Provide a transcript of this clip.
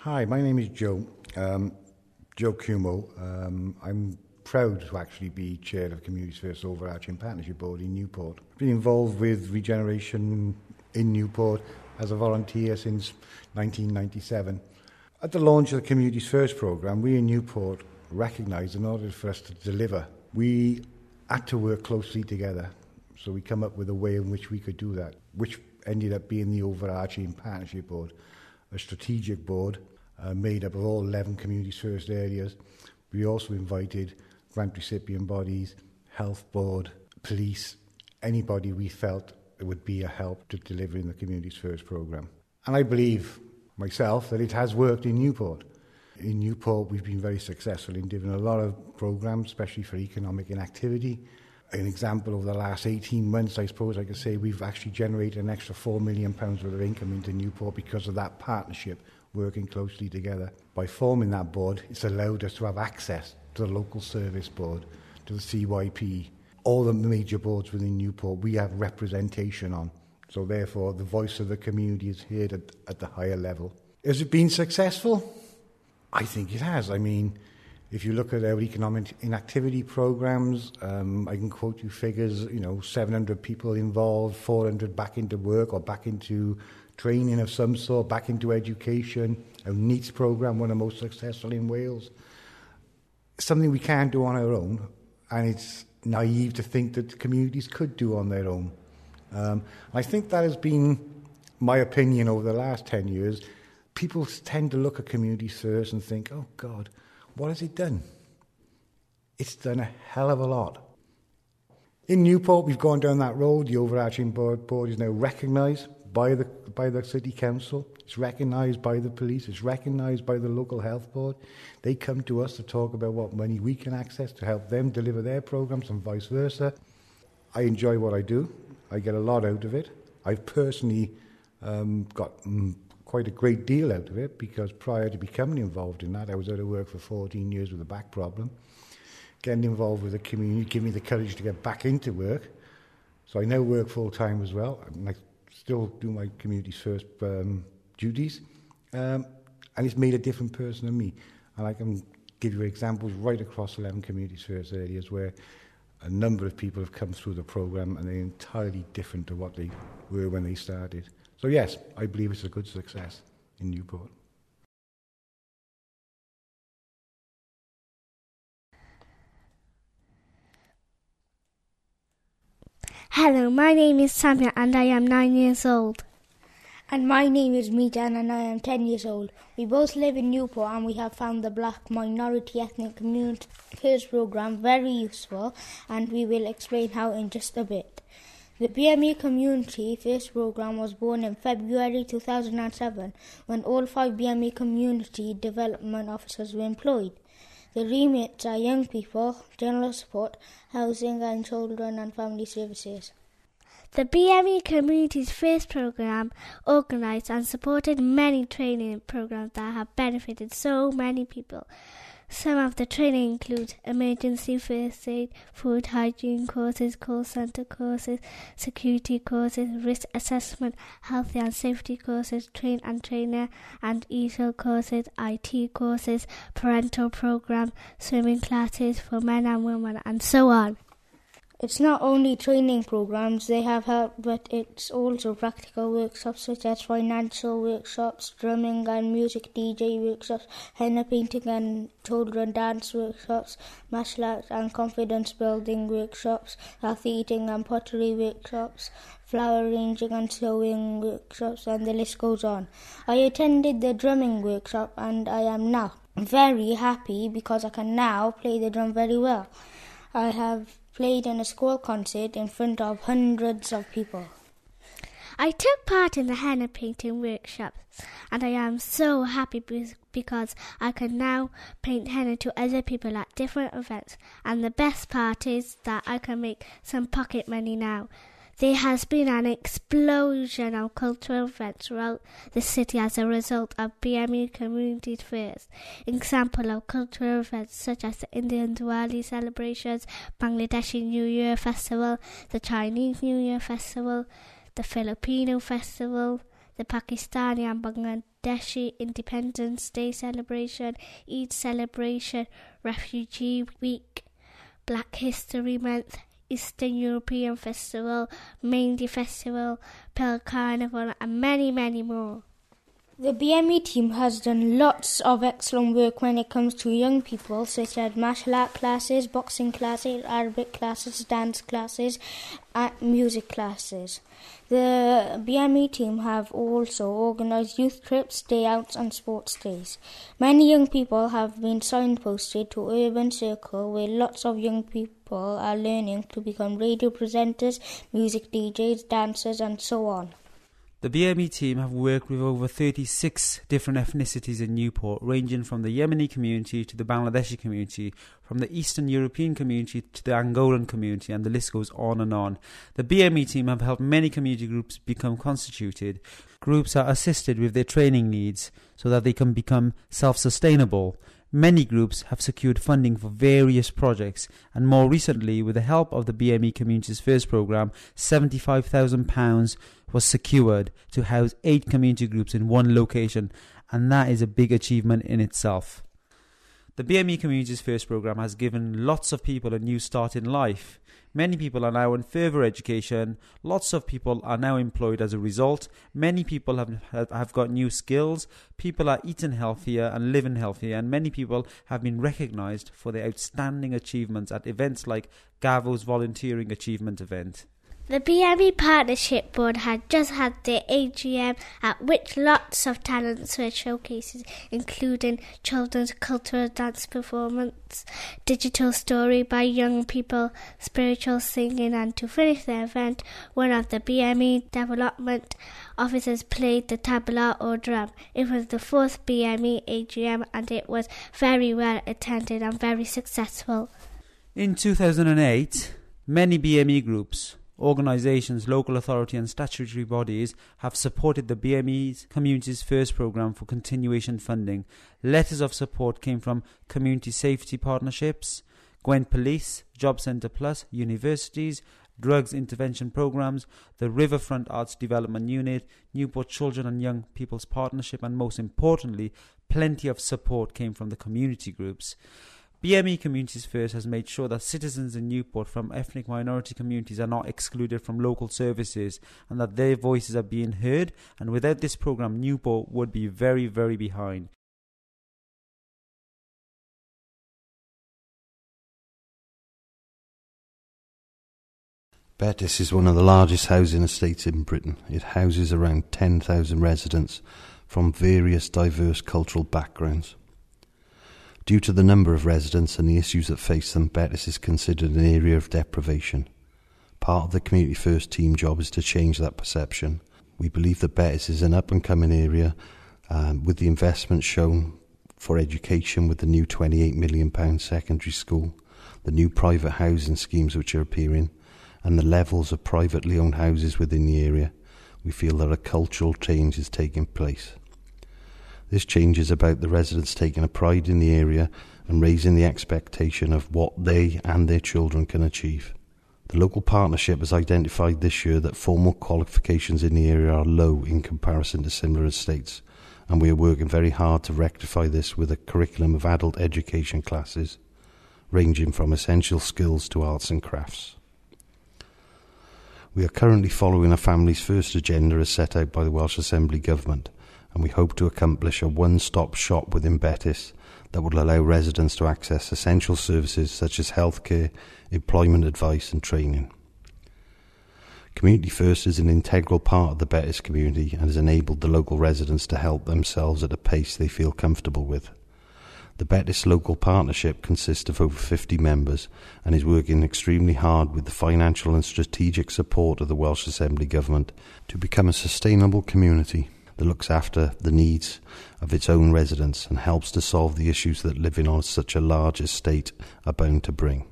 Hi, my name is Joe Cumo. I'm proud to actually be chair of Communities First Overarching Partnership Board in Newport. I've been involved with regeneration in Newport as a volunteer since 1997. At the launch of the Communities First programme, we in Newport recognised in order for us to deliver, we had to work closely together. So we come up with a way in which we could do that, which ended up being the Overarching Partnership Board, a strategic board made up of all 11 Communities First areas. We also invited grant recipient bodies, health board, police, anybody we felt it would be a help to delivering the Communities First programme. And I believe myself that it has worked in Newport. In Newport, we've been very successful in doing a lot of programmes, especially for economic inactivity. An example, over the last 18 months, I suppose I could say we've actually generated an extra £4 million worth of income into Newport because of that partnership, working closely together. By forming that board, it's allowed us to have access to the local service board, to the CYP, all the major boards within Newport we have representation on. So therefore, the voice of the community is heard at the higher level. Has it been successful? I think it has. I mean, if you look at our economic inactivity programs, I can quote you figures, 700 people involved, 400 back into work or back into training of some sort, back into education. Our NEETS program, one of the most successful in Wales. Something we can't do on our own, and it's naive to think that communities could do on their own. I think that has been my opinion over the last 10 years. People tend to look at Communities First and think, oh God, what has it done? It's done a hell of a lot. In Newport, we've gone down that road. The overarching board is now recognised by the City Council. It's recognised by the police. It's recognised by the local health board. They come to us to talk about what money we can access to help them deliver their programmes and vice versa. I enjoy what I do. I get a lot out of it. I've personally got quite a great deal out of it because prior to becoming involved in that, I was out of work for 14 years with a back problem. Getting involved with the community gave me the courage to get back into work. So I now work full-time as well. I still do my Communities First duties. And it's made a different person of me. And I can give you examples right across 11 Communities First areas where a number of people have come through the programme and they're entirely different to what they were when they started. So yes, I believe it's a good success in Newport. Hello, my name is Samia and I am 9 years old. And my name is Meejan and I am 10 years old. We both live in Newport and we have found the Black Minority Ethnic Community First programme very useful, and we will explain how in just a bit. The BME Community First programme was born in February 2007 when all 5 BME Community Development Officers were employed. The remits are young people, general support, housing and children and family services. The BME Communities First programme organised and supported many training programmes that have benefited so many people. Some of the training include emergency first aid, food hygiene courses, call centre courses, security courses, risk assessment, health and safety courses, train and trainer and ESOL courses, IT courses, parental programme, swimming classes for men and women, and so on. It's not only training programs they have helped, but it's also practical workshops such as financial workshops, drumming and music DJ workshops, henna painting and children dance workshops, martial arts and confidence building workshops, healthy eating and pottery workshops, flower arranging and sewing workshops, and the list goes on. I attended the drumming workshop and I am now very happy because I can now play the drum very well. I have played in a school concert in front of hundreds of people. I took part in the henna painting workshops and I am so happy because I can now paint henna to other people at different events, and the best part is that I can make some pocket money now. There has been an explosion of cultural events throughout the city as a result of BME Communities First. Example of cultural events such as the Indian Diwali celebrations, Bangladeshi New Year Festival, the Chinese New Year Festival, the Filipino Festival, the Pakistani and Bangladeshi Independence Day celebration, Eid celebration, Refugee Week, Black History Month, Eastern European Festival, Mehndi Festival, Pearl Carnival, and many, many more. The BME team has done lots of excellent work when it comes to young people, such as martial art classes, boxing classes, Arabic classes, dance classes, and music classes. The BME team have also organised youth trips, day outs and sports days. Many young people have been signposted to Urban Circle, where lots of young people are learning to become radio presenters, music DJs, dancers and so on. The BME team have worked with over 36 different ethnicities in Newport, ranging from the Yemeni community to the Bangladeshi community, from the Eastern European community to the Angolan community, and the list goes on and on. The BME team have helped many community groups become constituted. Groups are assisted with their training needs so that they can become self-sustainable. Many groups have secured funding for various projects, and more recently, with the help of the BME Communities First programme, £75,000 was secured to house 8 community groups in one location, and that is a big achievement in itself. The BME Communities First programme has given lots of people a new start in life. Many people are now in further education. Lots of people are now employed as a result. Many people have got new skills. People are eating healthier and living healthier. And many people have been recognised for their outstanding achievements at events like GAVO's Volunteering Achievement event. The BME Partnership Board had just had their AGM, at which lots of talents were showcased, including children's cultural dance performance, digital story by young people, spiritual singing, and to finish the event, one of the BME development officers played the tabla or drum. It was the 4th BME AGM and it was very well attended and very successful. In 2008, many BME groups, organisations, local authority and statutory bodies have supported the BME's Communities First programme for continuation funding. Letters of support came from Community Safety Partnerships, Gwent Police, Job Centre Plus, universities, Drugs Intervention Programmes, the Riverfront Arts Development Unit, Newport Children and Young People's Partnership, and most importantly, plenty of support came from the community groups. BME Communities First has made sure that citizens in Newport from ethnic minority communities are not excluded from local services and that their voices are being heard, and without this programme Newport would be very, very behind. Bettws is one of the largest housing estates in Britain. It houses around 10,000 residents from various diverse cultural backgrounds. Due to the number of residents and the issues that face them, Bettws is considered an area of deprivation. Part of the Community First team job is to change that perception. We believe that Bettws is an up-and-coming area with the investment shown for education with the new £28 million secondary school, the new private housing schemes which are appearing, and the levels of privately owned houses within the area. We feel that a cultural change is taking place. This change is about the residents taking a pride in the area and raising the expectation of what they and their children can achieve. The local partnership has identified this year that formal qualifications in the area are low in comparison to similar estates, and we are working very hard to rectify this with a curriculum of adult education classes, ranging from essential skills to arts and crafts. We are currently following a Families First agenda as set out by the Welsh Assembly Government, and we hope to accomplish a one-stop shop within Bettws that will allow residents to access essential services such as healthcare, employment advice and training. Community First is an integral part of the Bettws community and has enabled the local residents to help themselves at a pace they feel comfortable with. The Bettws Local Partnership consists of over 50 members and is working extremely hard with the financial and strategic support of the Welsh Assembly Government to become a sustainable community that looks after the needs of its own residents and helps to solve the issues that living on such a large estate are bound to bring.